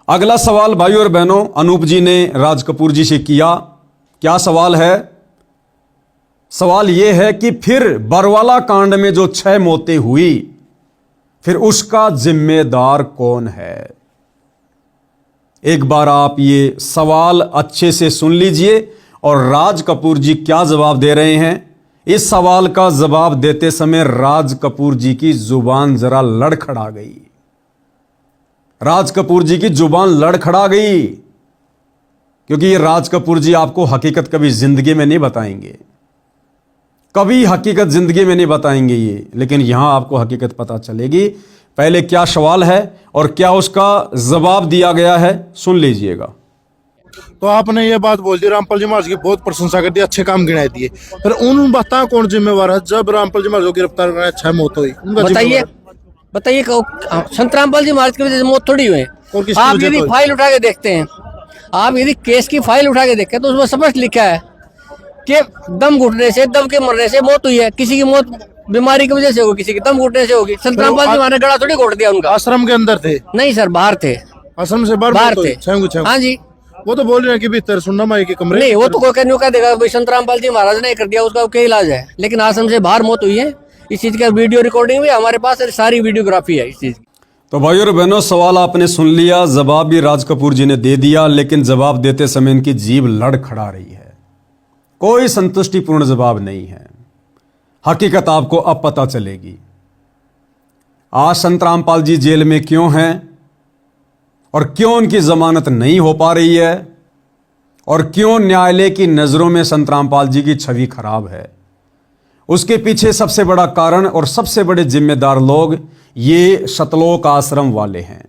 अगला सवाल भाइयों और बहनों अनूप जी ने राज कपूर जी से किया। क्या सवाल है? सवाल यह है कि फिर बरवाला कांड में जो 6 मौतें हुई, फिर उसका जिम्मेदार कौन है? एक बार आप ये सवाल अच्छे से सुन लीजिए और राज कपूर जी क्या जवाब दे रहे हैं। इस सवाल का जवाब देते समय राज कपूर जी की जुबान जरा लड़खड़ा गई। राज कपूर जी की जुबान लड़खड़ा गई, क्योंकि ये राज कपूर जी आपको हकीकत कभी जिंदगी में नहीं बताएंगे, कभी हकीकत जिंदगी में नहीं बताएंगे ये, लेकिन यहां आपको हकीकत पता चलेगी। पहले क्या सवाल है और क्या उसका जवाब दिया गया है, सुन लीजिएगा। तो आपने ये बात बोल दी, रामपाल जी महाराज की बहुत प्रशंसा कर दी, अच्छे काम गिनाए दिए, पर उन बता कौन जिम्मेवार है जब रामपाल जी महाराज को गिरफ्तार करना 6 मौत हुई? बताइए बताइए, संत रामपाल जी महाराज की वजह से मौत थोड़ी हुई। आप यदि फाइल उठा के देखते हैं, आप यदि केस की फाइल उठा के देखते हैं, तो उसमें स्पष्ट लिखा है कि दम घुटने से, दम के मरने से मौत हुई है। किसी की मौत बीमारी की वजह से होगी, किसी की दम घुटने से होगी। संत रामपाल जी महाराज गला थोड़ी घोट दिया उनका। आश्रम के अंदर थे? नहीं सर, बाहर थे। आश्रम से बाहर थे? हाँ जी। वो तो बोल रहे हैं कि भीतर सुनना माई के कमरे। नहीं, वो तो कोई कहने का देगा भाई संत रामपाल जी महाराज ने कर दिया, उसका क्या इलाज है। लेकिन आश्रम से बाहर मौत हुई है। इस चीज का वीडियो रिकॉर्डिंग भी हमारे पास, सारी वीडियोग्राफी है इस चीज की। तो भाइयों और बहनों, सवाल आपने सुन लिया, जवाब भी राज कपूर जी ने दे दिया, लेकिन जवाब देते समय इनकी जीभ लड़खड़ा रही है। कोई संतुष्टिपूर्ण जवाब नहीं है। हकीकत आपको अब पता चलेगी। आज संत रामपाल जी जेल में क्यों हैं और क्यों उनकी जमानत नहीं हो पा रही है और क्यों न्यायालय की नजरों में संत रामपाल जी की छवि खराब है। उसके पीछे सबसे बड़ा कारण और सबसे बड़े जिम्मेदार लोग ये सतलोक आश्रम वाले हैं।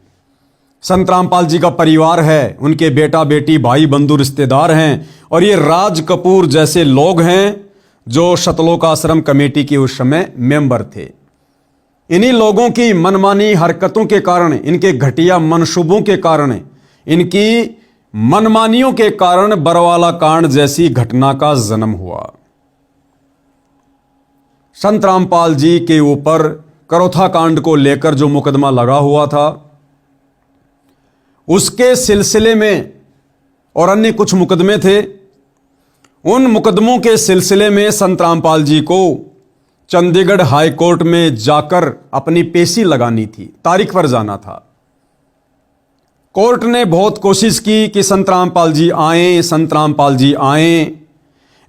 संत रामपाल जी का परिवार है, उनके बेटा बेटी भाई बंधु रिश्तेदार हैं, और ये राज कपूर जैसे लोग हैं जो सतलोक आश्रम कमेटी के उस समय मेंबर थे। इन्हीं लोगों की मनमानी हरकतों के कारण, इनके घटिया मनसूबों के कारण, इनकी मनमानियों के कारण बरवाला कांड जैसी घटना का जन्म हुआ। संत रामपाल जी के ऊपर करोथा कांड को लेकर जो मुकदमा लगा हुआ था, उसके सिलसिले में और अन्य कुछ मुकदमे थे। उन मुकदमों के सिलसिले में संत रामपाल जी को चंडीगढ़ हाई कोर्ट में जाकर अपनी पेशी लगानी थी, तारीख पर जाना था। कोर्ट ने बहुत कोशिश की कि संत रामपाल जी आए, संत रामपाल जी आए,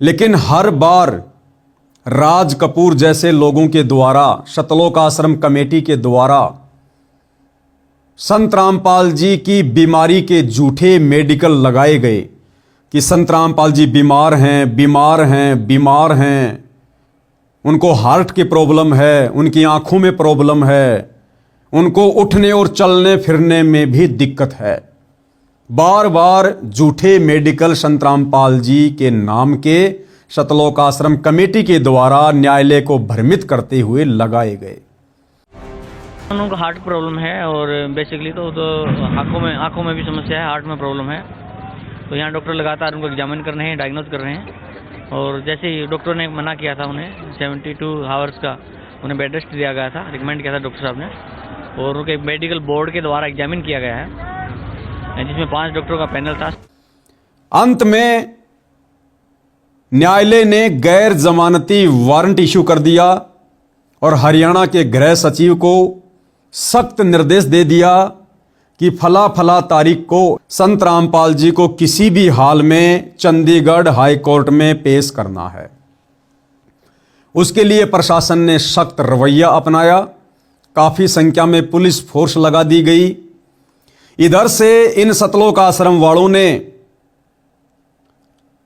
लेकिन हर बार राज कपूर जैसे लोगों के द्वारा, सतलोक आश्रम कमेटी के द्वारा संत रामपाल जी की बीमारी के झूठे मेडिकल लगाए गए कि संत रामपाल जी बीमार हैं, बीमार हैं, बीमार हैं, उनको हार्ट की प्रॉब्लम है, उनकी आंखों में प्रॉब्लम है, उनको उठने और चलने फिरने में भी दिक्कत है। बार बार झूठे मेडिकल संत रामपाल जी के नाम के सतलोक आश्रम कमेटी के द्वारा न्यायालय को भ्रमित करते हुए लगाए गए। उनको हार्ट प्रॉब्लम है और बेसिकली तो आंखों में भी समस्या है, हार्ट में प्रॉब्लम है। तो यहाँ डॉक्टर लगातार उनको एग्जामिन कर रहे हैं, डायग्नोज कर रहे हैं। और जैसे ही डॉक्टर ने मना किया था, उन्हें 72 आवर्स का उन्हें बेड रेस्ट दिया गया था, रिकमेंड किया था डॉक्टर साहब ने, और उनके मेडिकल बोर्ड के द्वारा एग्जामिन किया गया है, जिसमें 5 डॉक्टरों का पैनल था। अंत में न्यायालय ने गैर जमानती वारंट इशू कर दिया और हरियाणा के गृह सचिव को सख्त निर्देश दे दिया कि फला फला तारीख को संत रामपाल जी को किसी भी हाल में चंडीगढ़ हाई कोर्ट में पेश करना है। उसके लिए प्रशासन ने सख्त रवैया अपनाया, काफी संख्या में पुलिस फोर्स लगा दी गई। इधर से इन सतलोक आश्रम वालों ने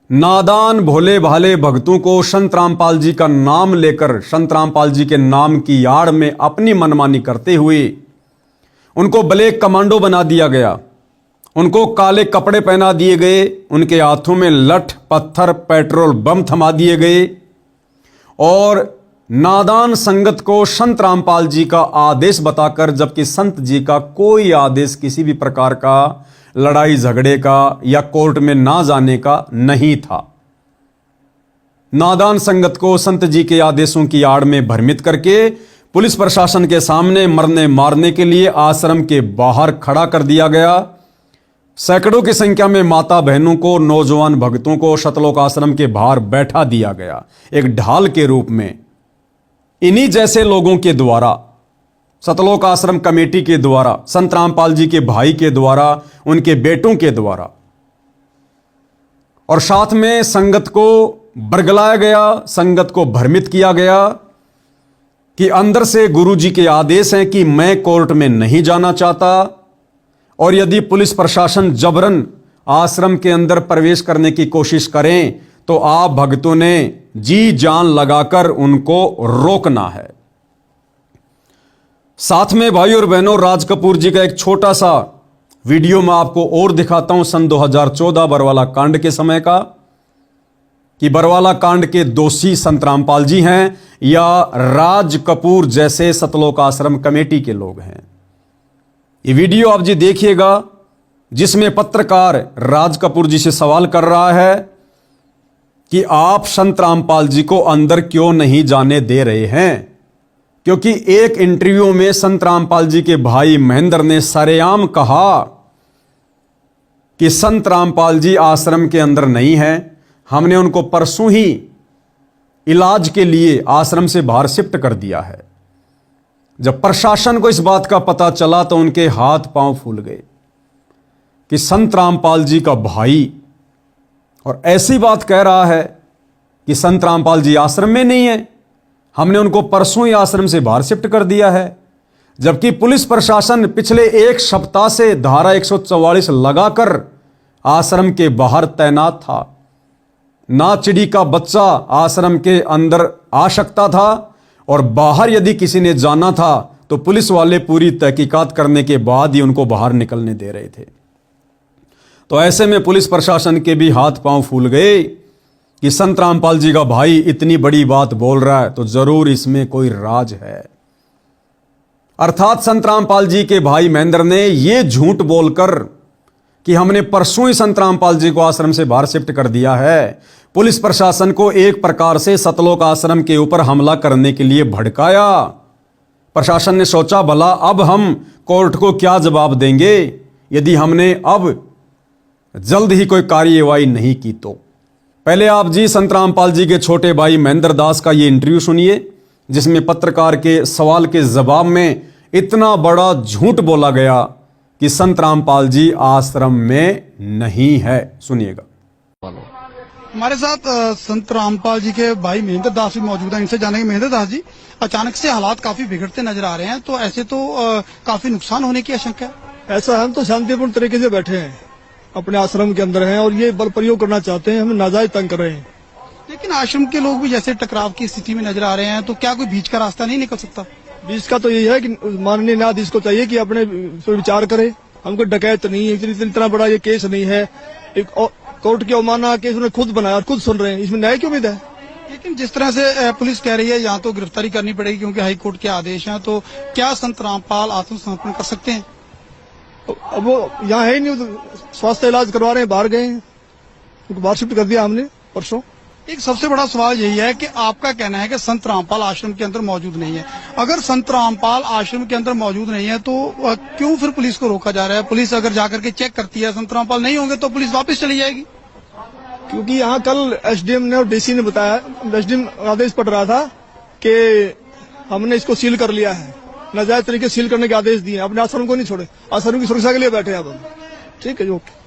नादान भोले भाले भक्तों को संत रामपाल जी का नाम लेकर, संत रामपाल जी के नाम की आड़ में अपनी मनमानी करते हुए उनको ब्लैक कमांडो बना दिया गया, उनको काले कपड़े पहना दिए गए, उनके हाथों में लठ पत्थर पेट्रोल बम थमा दिए गए और नादान संगत को संत रामपाल जी का आदेश बताकर, जबकि संत जी का कोई आदेश किसी भी प्रकार का लड़ाई झगड़े का या कोर्ट में ना जाने का नहीं था। नादान संगत को संत जी के आदेशों की आड़ में भ्रमित करके पुलिस प्रशासन के सामने मरने मारने के लिए आश्रम के बाहर खड़ा कर दिया गया। सैकड़ों की संख्या में माता बहनों को, नौजवान भक्तों को सतलोक आश्रम के बाहर बैठा दिया गया, एक ढाल के रूप में। इन्हीं जैसे लोगों के द्वारा, सतलोक आश्रम कमेटी के द्वारा, संत रामपाल जी के भाई के द्वारा, उनके बेटों के द्वारा, और साथ में संगत को बरगलाया गया, संगत को भ्रमित किया गया कि अंदर से गुरुजी के आदेश हैं कि मैं कोर्ट में नहीं जाना चाहता, और यदि पुलिस प्रशासन जबरन आश्रम के अंदर प्रवेश करने की कोशिश करें तो आप भक्तों ने जी जान लगाकर उनको रोकना है। साथ में भाई और बहनों, राज कपूर जी का एक छोटा सा वीडियो मैं आपको और दिखाता हूं, सन 2014 बरवाला कांड के समय का, कि बरवाला कांड के दोषी संत रामपाल जी हैं या राज कपूर जैसे सतलोक आश्रम कमेटी के लोग हैं। ये वीडियो आप जी देखिएगा, जिसमें पत्रकार राज कपूर जी से सवाल कर रहा है कि आप संत रामपाल जी को अंदर क्यों नहीं जाने दे रहे हैं, क्योंकि एक इंटरव्यू में संत रामपाल जी के भाई महेंद्र ने सरेआम कहा कि संत रामपाल जी आश्रम के अंदर नहीं है, हमने उनको परसों ही इलाज के लिए आश्रम से बाहर शिफ्ट कर दिया है। जब प्रशासन को इस बात का पता चला तो उनके हाथ पांव फूल गए कि संत रामपाल जी का भाई और ऐसी बात कह रहा है कि संत रामपाल जी आश्रम में नहीं है, हमने उनको परसों ही आश्रम से बाहर शिफ्ट कर दिया है। जबकि पुलिस प्रशासन पिछले एक सप्ताह से धारा 144 लगाकर आश्रम के बाहर तैनात था। ना चिड़ी का बच्चा आश्रम के अंदर आ सकता था, और बाहर यदि किसी ने जाना था तो पुलिस वाले पूरी तहकीकात करने के बाद ही उनको बाहर निकलने दे रहे थे। तो ऐसे में पुलिस प्रशासन के भी हाथ पांव फूल गए कि संत रामपाल जी का भाई इतनी बड़ी बात बोल रहा है तो जरूर इसमें कोई राज है। अर्थात संत रामपाल जी के भाई महेंद्र ने यह झूठ बोलकर कि हमने परसों ही संत रामपाल जी को आश्रम से बाहर शिफ्ट कर दिया है, पुलिस प्रशासन को एक प्रकार से सतलोक आश्रम के ऊपर हमला करने के लिए भड़काया। प्रशासन ने सोचा भला अब हम कोर्ट को क्या जवाब देंगे यदि हमने अब जल्द ही कोई कार्यवाही नहीं की तो। पहले आप जी संत रामपाल जी के छोटे भाई महेंद्र दास का ये इंटरव्यू सुनिए, जिसमें पत्रकार के सवाल के जवाब में इतना बड़ा झूठ बोला गया कि संत रामपाल जी आश्रम में नहीं है। सुनिएगा। हमारे साथ संत रामपाल जी के भाई महेंद्र दास भी मौजूद हैं। इनसे जानेंगे, महेंद्र दास जी, अचानक से हालात काफी बिगड़ते नजर आ रहे हैं, तो ऐसे तो काफी नुकसान होने की आशंका है। ऐसा हम तो शांतिपूर्ण तरीके से बैठे हैं, अपने आश्रम के अंदर हैं और ये बल प्रयोग करना चाहते हैं, हमें नाजायज तंग कर रहे हैं। लेकिन आश्रम के लोग भी जैसे टकराव की स्थिति में नजर आ रहे हैं, तो क्या कोई बीच का रास्ता नहीं निकल सकता? बीच का तो यही है कि माननीय न्यायाधीश को चाहिए कि अपने पर विचार करे। हमको डकैत नहीं है, इतना बड़ा ये केस नहीं है, एक कोर्ट की अवमानना केस उन्होंने खुद बनाया और खुद सुन रहे हैं, इसमें न्याय की उम्मीद है। लेकिन जिस तरह से पुलिस कह रही है यहाँ तो गिरफ्तारी करनी पड़ेगी क्योंकि हाई कोर्ट के आदेश हैं, तो क्या संत रामपाल आत्मसमर्पण कर सकते हैं? अब वो यहाँ है ही नहीं, स्वास्थ्य इलाज करवा रहे हैं, बाहर गए हैं, उनको बाहर शिफ्ट कर दिया हमने परसों। एक सबसे बड़ा सवाल यही है कि आपका कहना है कि संत रामपाल आश्रम के अंदर मौजूद नहीं है। अगर संत रामपाल आश्रम के अंदर मौजूद नहीं है तो क्यों फिर पुलिस को रोका जा रहा है? पुलिस अगर जाकर के चेक करती है संत रामपाल नहीं होंगे तो पुलिस वापस चली जाएगी। क्योंकि यहाँ कल एसडीएम ने और डीसी ने बताया, एसडीएम आदेश पड़ रहा था कि हमने इसको सील कर लिया है, नाजायज तरीके से सील करने के आदेश दिए, अपने आश्रम को नहीं छोड़े, आश्रम की सुरक्षा के लिए बैठे अब हम। ठीक है, ओके।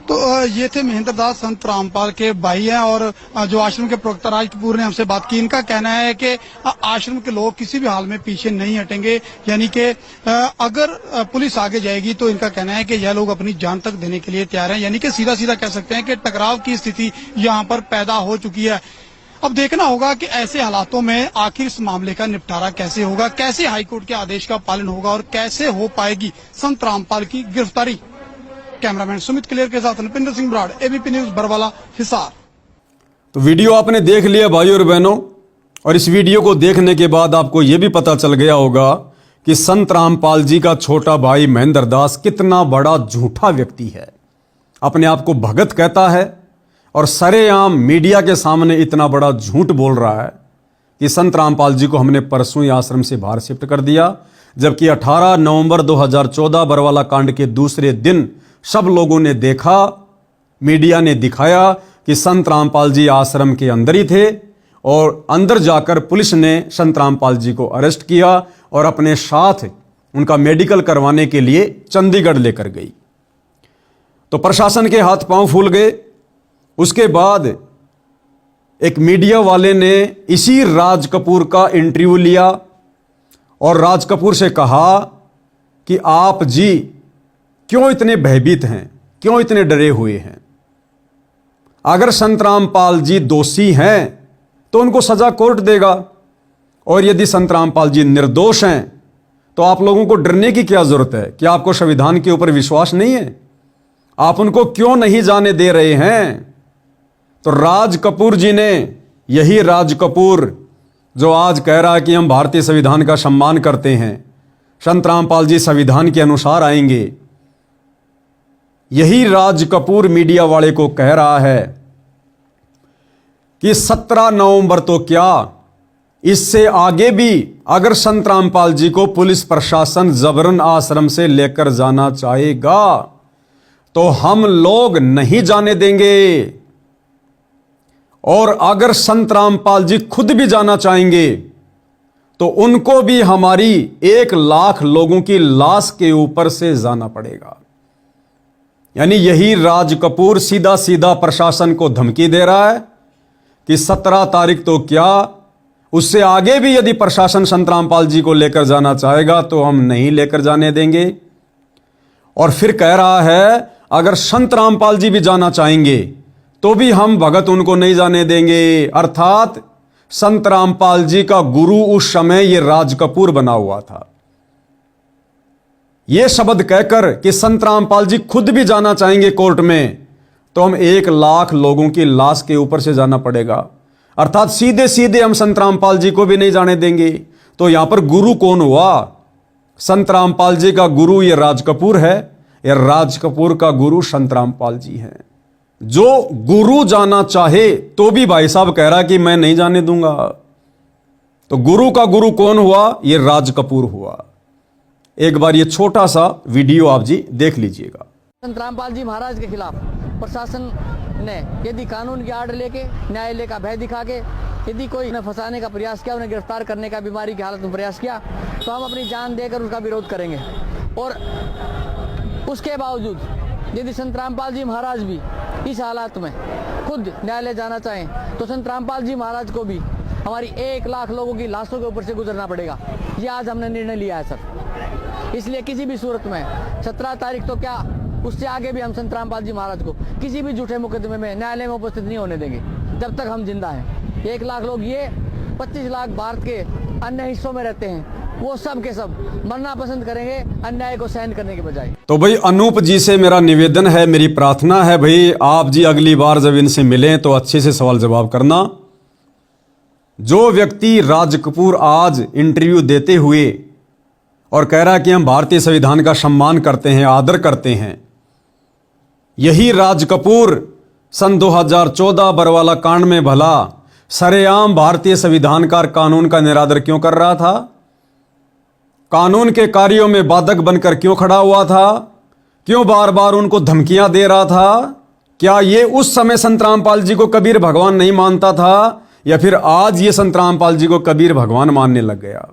तो ये थे महेंद्र दास, संत रामपाल के भाई हैं, और जो आश्रम के प्रवक्ता राज कपूर ने हमसे बात की। इनका कहना है कि आश्रम के लोग किसी भी हाल में पीछे नहीं हटेंगे, यानी कि अगर पुलिस आगे जाएगी तो इनका कहना है कि यह लोग अपनी जान तक देने के लिए तैयार हैं। यानी कि सीधा सीधा कह सकते हैं कि टकराव की स्थिति यहाँ पर पैदा हो चुकी है। अब देखना होगा कि ऐसे हालातों में आखिर इस मामले का निपटारा कैसे होगा, कैसे हाईकोर्ट के आदेश का पालन होगा और कैसे हो पाएगी संत रामपाल की गिरफ्तारी। कैमरामैन सुमित क्लियर के साथ नृपेंद्र सिंह ब्राड़, एबीपी न्यूज बरवाला, हिसार। तो वीडियो आपने देख लिया भाई और बहनों, और इस वीडियो को देखने के बाद आपको यह भी पता चल गया होगा कि संत रामपाल जी का छोटा भाई महेंद्र दास कितना बड़ा झूठा व्यक्ति है। अपने आप को भगत कहता है और सरेआम मीडिया के सामने इतना बड़ा झूठ बोल रहा है कि संत रामपाल जी को हमने परसों ही आश्रम से बाहर शिफ्ट कर दिया, जबकि 18 नवंबर 2014 बरवाला कांड के दूसरे दिन सब लोगों ने देखा, मीडिया ने दिखाया कि संत रामपाल जी आश्रम के अंदर ही थे और अंदर जाकर पुलिस ने संत रामपाल जी को अरेस्ट किया और अपने साथ उनका मेडिकल करवाने के लिए चंडीगढ़ लेकर गई। तो प्रशासन के हाथ पांव फूल गए। उसके बाद एक मीडिया वाले ने इसी राज कपूर का इंटरव्यू लिया और राज कपूर से कहा कि आप जी क्यों इतने भयभीत हैं, क्यों इतने डरे हुए हैं? अगर संत रामपाल जी दोषी हैं तो उनको सजा कोर्ट देगा, और यदि संत रामपाल जी निर्दोष हैं तो आप लोगों को डरने की क्या जरूरत है? कि आपको संविधान के ऊपर विश्वास नहीं है? आप उनको क्यों नहीं जाने दे रहे हैं? तो राज कपूर जी ने, यही राज कपूर जो आज कह रहा है कि हम भारतीय संविधान का सम्मान करते हैं, संत रामपाल जी संविधान के अनुसार आएंगे, यही राज कपूर मीडिया वाले को कह रहा है कि 17 नवंबर तो क्या, इससे आगे भी अगर संत रामपाल जी को पुलिस प्रशासन जबरन आश्रम से लेकर जाना चाहेगा तो हम लोग नहीं जाने देंगे, और अगर संत रामपाल जी खुद भी जाना चाहेंगे तो उनको भी हमारी 1 लाख लोगों की लाश के ऊपर से जाना पड़ेगा। यानी यही राज कपूर सीधा सीधा प्रशासन को धमकी दे रहा है कि 17 तारीख तो क्या, उससे आगे भी यदि प्रशासन संत रामपाल जी को लेकर जाना चाहेगा तो हम नहीं लेकर जाने देंगे। और फिर कह रहा है अगर संत रामपाल जी भी जाना चाहेंगे तो भी हम भगत उनको नहीं जाने देंगे। अर्थात संत रामपाल जी का गुरु उस समय ये राज कपूर बना हुआ था। ये शब्द कहकर कि संत रामपाल जी खुद भी जाना चाहेंगे कोर्ट में तो हम 1 लाख लोगों की लाश के ऊपर से जाना पड़ेगा। अर्थात सीधे सीधे हम संत रामपाल जी को भी नहीं जाने देंगे। तो यहां पर गुरु कौन हुआ? संत रामपाल जी का गुरु ये राज कपूर है, ये राज कपूर का गुरु संत रामपाल जी हैं। जो गुरु जाना चाहे तो भी भाई साहब कह रहा कि मैं नहीं जाने दूंगा। तो गुरु का गुरु कौन हुआ? ये राज कपूर हुआ। एक बार ये छोटा सा वीडियो आप जी देख लीजिएगा। संत रामपाल जी महाराज के खिलाफ प्रशासन ने यदि कानून की आड़ लेके, न्यायालय का भय दिखा के यदि कोई उन्हें फंसाने का प्रयास किया, उन्हें गिरफ्तार करने का बीमारी की हालत में प्रयास किया तो हम अपनी जान देकर उसका विरोध करेंगे। और उसके बावजूद यदि संत रामपाल जी महाराज भी इस हालात में खुद न्यायालय जाना चाहें तो संत रामपाल जी महाराज को भी हमारी 1 लाख लोगों की लाशों के ऊपर से गुजरना पड़ेगा। ये आज हमने निर्णय लिया है सर। इसलिए किसी भी सूरत में 17 तारीख तो क्या, उससे आगे भी हम संत रामपाल जी महाराज को किसी भी झूठे मुकदमे में न्यायालय में उपस्थित नहीं होने देंगे जब तक हम जिंदा हैं। 1 लाख लोग, ये 25 लाख भारत के अन्य हिस्सों में रहते हैं, वो सब के सब मरना पसंद करेंगे अन्याय को सहन करने के बजाय। तो भाई अनूप जी से मेरा निवेदन है, मेरी प्रार्थना है भाई आप जी अगली बार जब इनसे मिलें तो अच्छे से सवाल जवाब करना। जो व्यक्ति राज कपूर आज इंटरव्यू देते हुए और कह रहा है कि हम भारतीय संविधान का सम्मान करते हैं, आदर करते हैं, यही राज कपूर सन 2014 बरवाला कांड में भला सरेआम भारतीय संविधान का कानून का निरादर क्यों कर रहा था? कानून के कार्यों में बाधक बनकर क्यों खड़ा हुआ था? क्यों बार बार उनको धमकियां दे रहा था? क्या ये उस समय संत रामपाल जी को कबीर भगवान नहीं मानता था या फिर आज ये संत रामपाल जी को कबीर भगवान मानने लग गया?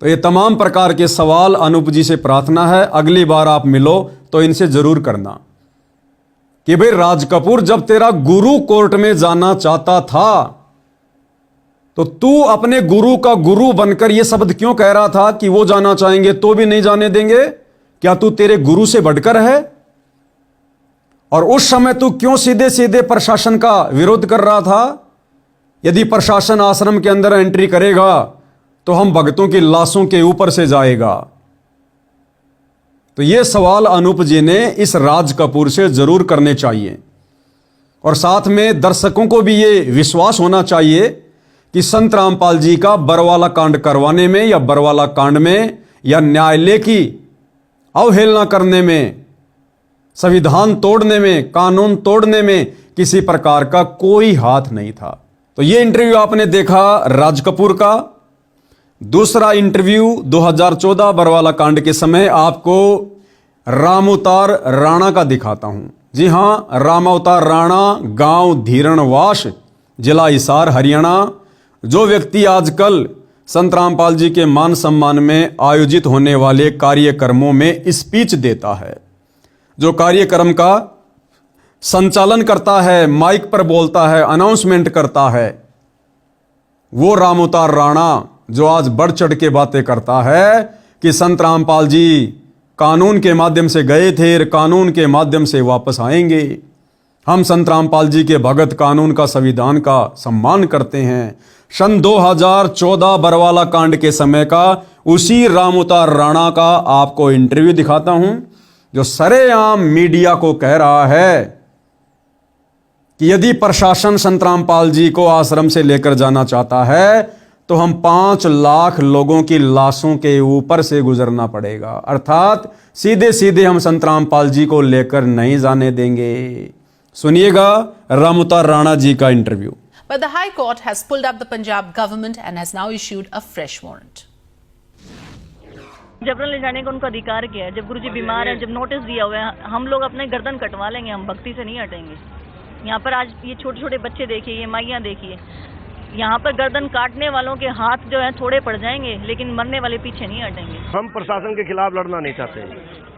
तो ये तमाम प्रकार के सवाल अनूप जी से प्रार्थना है अगली बार आप मिलो तो इनसे जरूर करना कि भाई राज कपूर जब तेरा गुरु कोर्ट में जाना चाहता था तो तू अपने गुरु का गुरु बनकर यह शब्द क्यों कह रहा था कि वो जाना चाहेंगे तो भी नहीं जाने देंगे? क्या तू तेरे गुरु से बढ़कर है? और उस समय तू क्यों सीधे सीधे प्रशासन का विरोध कर रहा था? यदि प्रशासन आश्रम के अंदर एंट्री करेगा तो हम भक्तों की लाशों के ऊपर से जाएगा। तो यह सवाल अनूप जी ने इस राज कपूर से जरूर करने चाहिए और साथ में दर्शकों को भी यह विश्वास होना चाहिए कि संत रामपाल जी का बरवाला कांड करवाने में या बरवाला कांड में या न्यायालय की अवहेलना करने में, संविधान तोड़ने में, कानून तोड़ने में किसी प्रकार का कोई हाथ नहीं था। तो यह इंटरव्यू आपने देखा राज कपूर का। दूसरा इंटरव्यू 2014 बरवाला कांड के समय आपको रामावतार राणा का दिखाता हूं। जी हां, रामावतार राणा, गांव धीरणवास, जिला हिसार, हरियाणा। जो व्यक्ति आजकल संत रामपाल जी के मान सम्मान में आयोजित होने वाले कार्यक्रमों में स्पीच देता है, जो कार्यक्रम का संचालन करता है, माइक पर बोलता है, अनाउंसमेंट करता है, वो रामावतार राणा जो आज बढ़ चढ़ के बातें करता है कि संत रामपाल जी कानून के माध्यम से गए थे, कानून के माध्यम से वापस आएंगे। हम संत रामपाल जी के भगत, कानून का, संविधान का सम्मान करते हैं। सन 2014 बरवाला कांड के समय का उसी रामावतार राणा का आपको इंटरव्यू दिखाता हूं, जो सरेआम मीडिया को कह रहा है कि यदि प्रशासन संत रामपाल जी को आश्रम से लेकर जाना चाहता है तो हम 5 लाख लोगों की लाशों के ऊपर से गुजरना पड़ेगा, अर्थात सीधे सीधे हम संत रामपाल जी को लेकर नहीं जाने देंगे। सुनिएगा रामावतार राणा जी का interview. But the High Court has pulled up the Punjab government and has now issued a fresh warrant. जबरन ले जाने का उनका अधिकार क्या है? जब गुरुजी बीमार हैं, जब नोटिस दिया हुआ है, हम लोग अपने गर्दन कटवा लेंगे, हम भक्ति से नहीं हटेंगे। यहाँ पर आज ये छोटे छोटे बच्चे देखिए, ये माइयाँ देखिए, यहाँ पर गर्दन काटने वालों के हाथ जो है थोड़े पड़ जाएंगे, लेकिन मरने वाले पीछे नहीं हटेंगे। हम प्रशासन के खिलाफ लड़ना नहीं चाहते।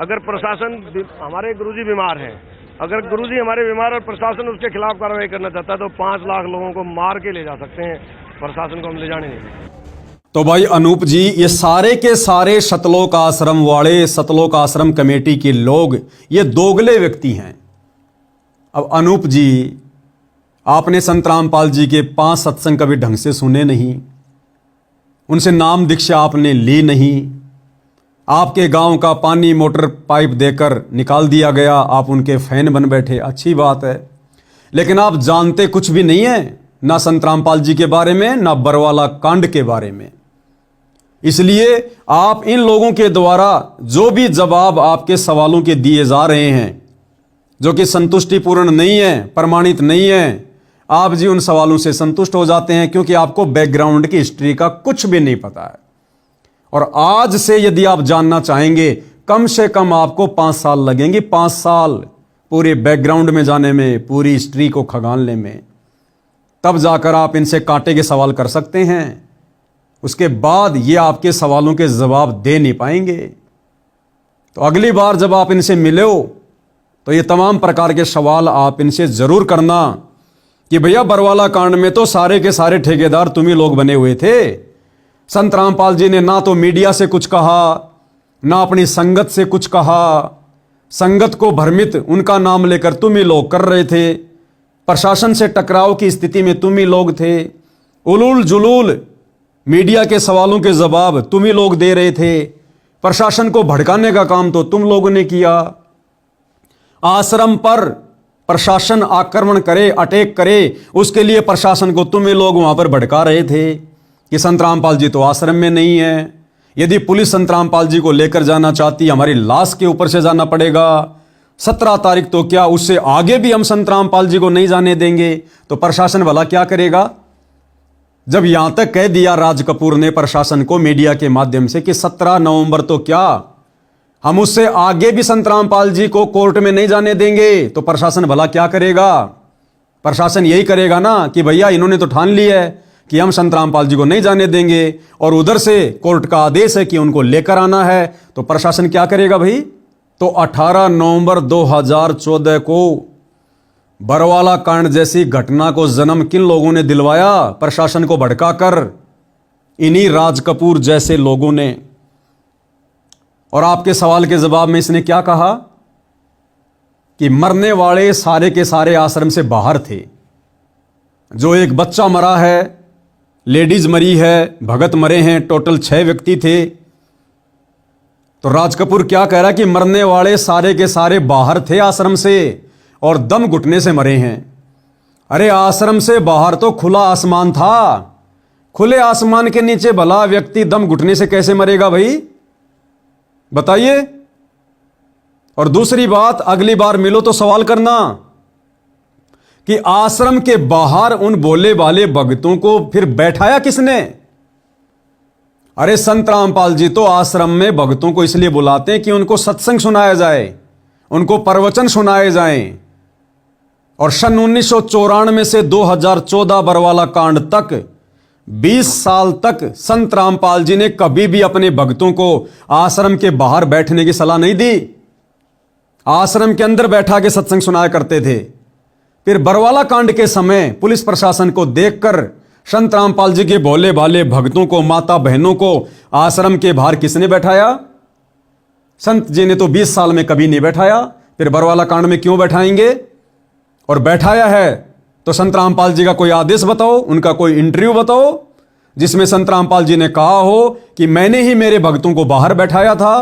अगर प्रशासन, हमारे गुरुजी बीमार हैं, अगर गुरुजी हमारे बीमार और प्रशासन उसके खिलाफ कार्रवाई करना चाहता है तो 5 लाख लोगों को मार के ले जा सकते हैं, प्रशासन को हम ले जाने नहीं देंगे। तो भाई अनूप जी, ये सारे के सारे सतलोक आश्रम वाले, सतलोक आश्रम कमेटी के लोग ये दोगले व्यक्ति हैं। अब अनूप जी, आपने संत रामपाल जी के 5 सत्संग कभी ढंग से सुने नहीं, उनसे नाम दीक्षा आपने ली नहीं, आपके गांव का पानी मोटर पाइप देकर निकाल दिया गया, आप उनके फैन बन बैठे, अच्छी बात है, लेकिन आप जानते कुछ भी नहीं है, ना संत रामपाल जी के बारे में, ना बरवाला कांड के बारे में। इसलिए आप इन लोगों के द्वारा जो भी जवाब आपके सवालों के दिए जा रहे हैं, जो कि संतुष्टिपूर्ण नहीं है, प्रमाणित नहीं है, आप जी उन सवालों से संतुष्ट हो जाते हैं, क्योंकि आपको बैकग्राउंड की हिस्ट्री का कुछ भी नहीं पता है। और आज से यदि आप जानना चाहेंगे, कम से कम आपको 5 साल लगेंगे, 5 साल पूरे बैकग्राउंड में जाने में, पूरी हिस्ट्री को खंगालने में, तब जाकर आप इनसे कांटे के सवाल कर सकते हैं। उसके बाद ये आपके सवालों के जवाब दे नहीं पाएंगे। तो अगली बार जब आप इनसे मिले हो तो ये तमाम प्रकार के सवाल आप इनसे जरूर करना कि भैया बरवाला कांड में तो सारे के सारे ठेकेदार तुम ही लोग बने हुए थे। संत रामपाल जी ने ना तो मीडिया से कुछ कहा, ना अपनी संगत से कुछ कहा, संगत को भ्रमित उनका नाम लेकर तुम ही लोग कर रहे थे, प्रशासन से टकराव की स्थिति में तुम ही लोग थे, उलूल जुलूल मीडिया के सवालों के जवाब तुम ही लोग दे रहे थे, प्रशासन को भड़काने का काम तो तुम लोगों ने किया, आश्रम पर प्रशासन आक्रमण करे, अटैक करे, उसके लिए प्रशासन को तुम ही लोग वहां पर भड़का रहे थे कि संत रामपाल जी तो आश्रम में नहीं है, यदि पुलिस संत रामपाल जी को लेकर जाना चाहती हमारी लाश के ऊपर से जाना पड़ेगा, 17 तारीख तो क्या उससे आगे भी हम संत रामपाल जी को नहीं जाने देंगे। तो प्रशासन वाला क्या करेगा? जब यहां तक कह दिया राज कपूर ने प्रशासन को मीडिया के माध्यम से कि 17 नवंबर तो क्या हम उससे आगे भी संत रामपाल जी को कोर्ट में नहीं जाने देंगे, तो प्रशासन भला क्या करेगा? प्रशासन यही करेगा ना कि भैया इन्होंने तो ठान लिया है कि हम संत रामपाल जी को नहीं जाने देंगे, और उधर से कोर्ट का आदेश है कि उनको लेकर आना है, तो प्रशासन क्या करेगा भाई? तो 18 नवंबर 2014 को बरवाला कांड जैसी घटना को जन्म किन लोगों ने दिलवाया? प्रशासन को भड़काकर, इन्हीं राज कपूर जैसे लोगों ने। और आपके सवाल के जवाब में इसने क्या कहा कि मरने वाले सारे के सारे आश्रम से बाहर थे, जो एक बच्चा मरा है, लेडीज मरी है, भगत मरे हैं, टोटल 6 व्यक्ति थे। तो राज कपूर क्या कह रहा है कि मरने वाले सारे के सारे बाहर थे आश्रम से और दम घुटने से मरे हैं। अरे आश्रम से बाहर तो खुला आसमान था, खुले आसमान के नीचे भला व्यक्ति दम घुटने से कैसे मरेगा भाई? बताइए। और दूसरी बात, अगली बार मिलो तो सवाल करना कि आश्रम के बाहर उन बोले वाले भक्तों को फिर बैठाया किसने? अरे संत रामपाल जी तो आश्रम में भक्तों को इसलिए बुलाते हैं कि उनको सत्संग सुनाया जाए, उनको प्रवचन सुनाए जाएं। और सन 1994 से 2014 बरवाला कांड तक 20 साल तक संत रामपाल जी ने कभी भी अपने भक्तों को आश्रम के बाहर बैठने की सलाह नहीं दी। आश्रम के अंदर बैठा के सत्संग सुनाया करते थे। फिर बरवाला कांड के समय पुलिस प्रशासन को देखकर संत रामपाल जी के भोले भाले भक्तों को, माता बहनों को आश्रम के बाहर किसने बैठाया? संत जी ने तो 20 साल में कभी नहीं बैठाया, फिर बरवाला कांड में क्यों बैठाएंगे? और बैठाया है तो संत रामपाल जी का कोई आदेश बताओ, उनका कोई इंटरव्यू बताओ जिसमें संत रामपाल जी ने कहा हो कि मैंने ही मेरे भक्तों को बाहर बैठाया था,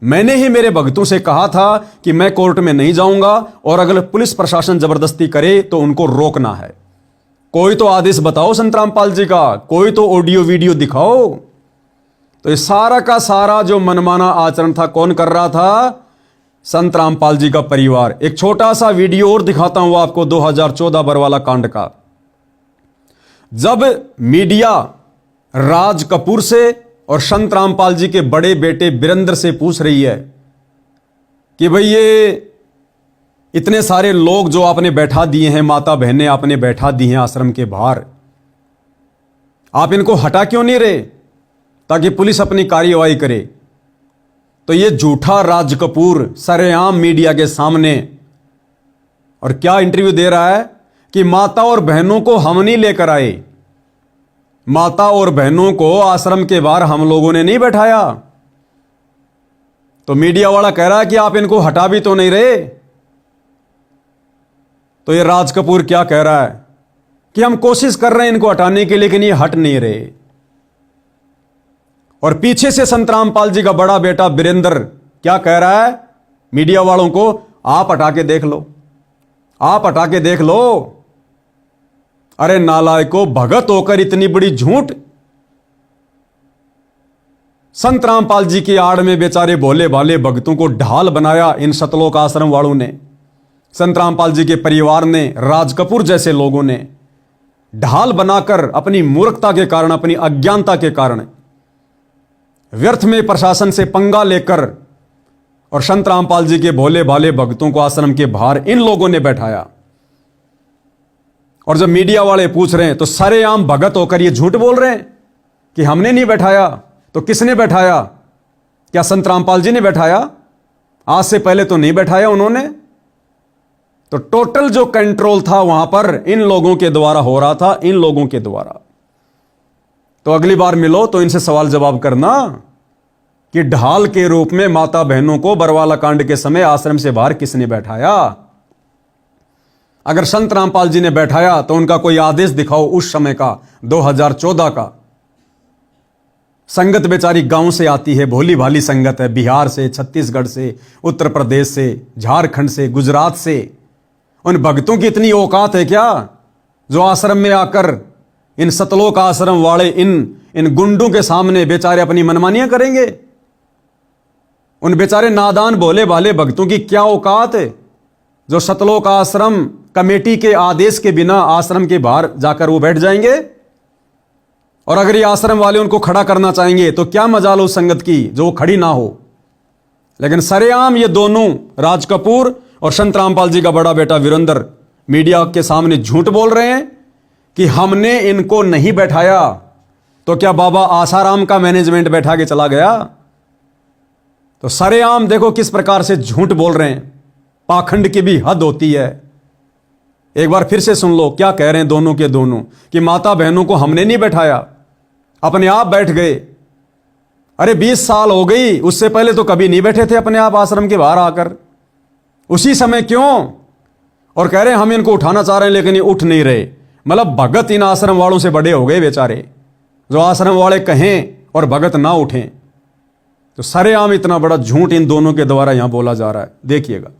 मैंने ही मेरे भक्तों से कहा था कि मैं कोर्ट में नहीं जाऊंगा और अगर पुलिस प्रशासन जबरदस्ती करे तो उनको रोकना है। कोई तो आदेश बताओ संत रामपाल जी का, कोई तो ऑडियो वीडियो दिखाओ। तो ये सारा का सारा जो मनमाना आचरण था कौन कर रहा था? संत रामपाल जी का परिवार। एक छोटा सा वीडियो और दिखाता हूं आपको 2014 बरवाला कांड का। जब मीडिया राज कपूर से और संत रामपाल जी के बड़े बेटे वीरेंद्र से पूछ रही है कि भाई ये इतने सारे लोग जो आपने बैठा दिए हैं, माता बहनें आपने बैठा दी हैं आश्रम के बाहर, आप इनको हटा क्यों नहीं रहे ताकि पुलिस अपनी कार्यवाही करे? तो ये झूठा राज कपूर सरेआम मीडिया के सामने और क्या इंटरव्यू दे रहा है कि माता और बहनों को हम नहीं लेकर आए, माता और बहनों को आश्रम के बाहर हम लोगों ने नहीं बैठाया। तो मीडिया वाला कह रहा है कि आप इनको हटा भी तो नहीं रहे। तो ये राज कपूर क्या कह रहा है कि हम कोशिश कर रहे हैं इनको हटाने के लिए, लेकिन ये हट नहीं रहे। और पीछे से संत रामपाल जी का बड़ा बेटा वीरेंद्र क्या कह रहा है मीडिया वालों को? आप हटा के देख लो, आप हटा के देख लो। अरे नालायको, भगत होकर इतनी बड़ी झूठ। संत रामपाल जी की आड़ में बेचारे भोले भाले भक्तों को ढाल बनाया इन सतलोक आश्रम वालों ने, संत रामपाल जी के परिवार ने, राज कपूर जैसे लोगों ने ढाल बनाकर अपनी मूर्खता के कारण, अपनी अज्ञानता के कारण व्यर्थ में प्रशासन से पंगा लेकर और संत रामपाल जी के भोले भाले भक्तों को आश्रम के बाहर इन लोगों ने बैठाया। और जब मीडिया वाले पूछ रहे हैं तो सरेआम भगत होकर ये झूठ बोल रहे हैं कि हमने नहीं बैठाया। तो किसने बैठाया? क्या संत रामपाल जी ने बैठाया? आज से पहले तो नहीं बैठाया उन्होंने। तो टोटल जो कंट्रोल था वहां पर इन लोगों के द्वारा हो रहा था, इन लोगों के द्वारा। तो अगली बार मिलो तो इनसे सवाल जवाब करना कि ढाल के रूप में माता बहनों को बरवाला कांड के समय आश्रम से बाहर किसने बैठाया? अगर संत रामपाल जी ने बैठाया तो उनका कोई आदेश दिखाओ उस समय का, 2014 का। संगत बेचारी गांव से आती है, भोली भाली संगत है, बिहार से, छत्तीसगढ़ से, उत्तर प्रदेश से, झारखंड से, गुजरात से। उन भक्तों की इतनी औकात है क्या जो आश्रम में आकर इन सतलोक आश्रम वाले इन गुंडों के सामने बेचारे अपनी मनमानियां करेंगे? उन बेचारे नादान भोले भाले भक्तों की क्या औकात है जो सतलोक आश्रम कमेटी के आदेश के बिना आश्रम के बाहर जाकर वो बैठ जाएंगे? और अगर ये आश्रम वाले उनको खड़ा करना चाहेंगे तो क्या मजाल उस संगत की जो खड़ी ना हो। लेकिन सरेआम ये दोनों, राज कपूर और संत रामपाल जी का बड़ा बेटा वीरेंद्र, मीडिया के सामने झूठ बोल रहे हैं कि हमने इनको नहीं बैठाया। तो क्या बाबा आसाराम का मैनेजमेंट बैठा के चला गया? तो सरेआम देखो किस प्रकार से झूठ बोल रहे हैं। पाखंड की भी हद होती है। एक बार फिर से सुन लो क्या कह रहे हैं दोनों के दोनों कि माता बहनों को हमने नहीं बैठाया, अपने आप बैठ गए। अरे 20 साल हो गई, उससे पहले तो कभी नहीं बैठे थे अपने आप आश्रम के बाहर आकर। उसी समय क्यों? और कह रहे हैं हम इनको उठाना चाह रहे हैं लेकिन ये उठ नहीं रहे। मतलब भगत इन आश्रम वालों से बड़े हो गए बेचारे, जो आश्रम वाले कहें और भगत ना उठें। तो सरेआम इतना बड़ा झूठ इन दोनों के द्वारा यहां बोला जा रहा है, देखिएगा।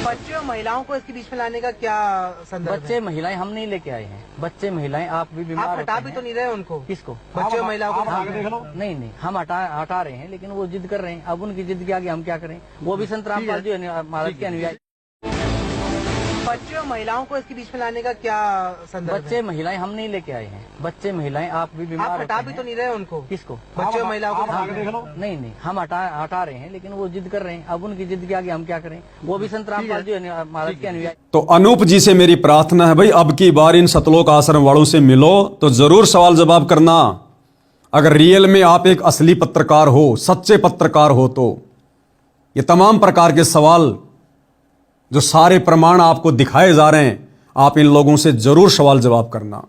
बच्चे और महिलाओं को इसके बीच में लाने का क्या संदर्भ? बच्चे महिलाएं हम नहीं लेके आए हैं। बच्चे महिलाएं आप भी बीमार, आप हटा भी तो नहीं रहे उनको? किसको? बच्चे और महिलाओं को नहीं नहीं, हम हटा रहे हैं, लेकिन वो जिद कर रहे हैं। अब उनकी जिद के आगे हम क्या करें? वो भी संत रामपाल जी महाराज के अनुयायी। बच्चे और महिलाओं को इसके बीच में लाने का क्या संदर्भ है? बच्चे महिलाएं हम नहीं लेके आए हैं, बच्चे महिलाएं आप भी बीमार आप हटा होते भी हैं। तो नहीं रहे उनको? किसको? बच्चे और महिलाओं को नहीं नहीं, हम हटा रहे हैं, लेकिन वो जिद कर रहे हैं। अब उनकी जिद के आगे हम क्या करें? वो भी संत रामपाल जी महाराज के अनुयायी। तो अनूप जी से मेरी प्रार्थना है भाई, अब की बार इन सतलोक आश्रम वालों से मिलो तो जरूर सवाल जवाब करना। अगर रियल में आप एक असली पत्रकार हो, सच्चे पत्रकार हो, तो ये तमाम प्रकार के सवाल जो सारे प्रमाण आपको दिखाए जा रहे हैं, आप इन लोगों से जरूर सवाल जवाब करना।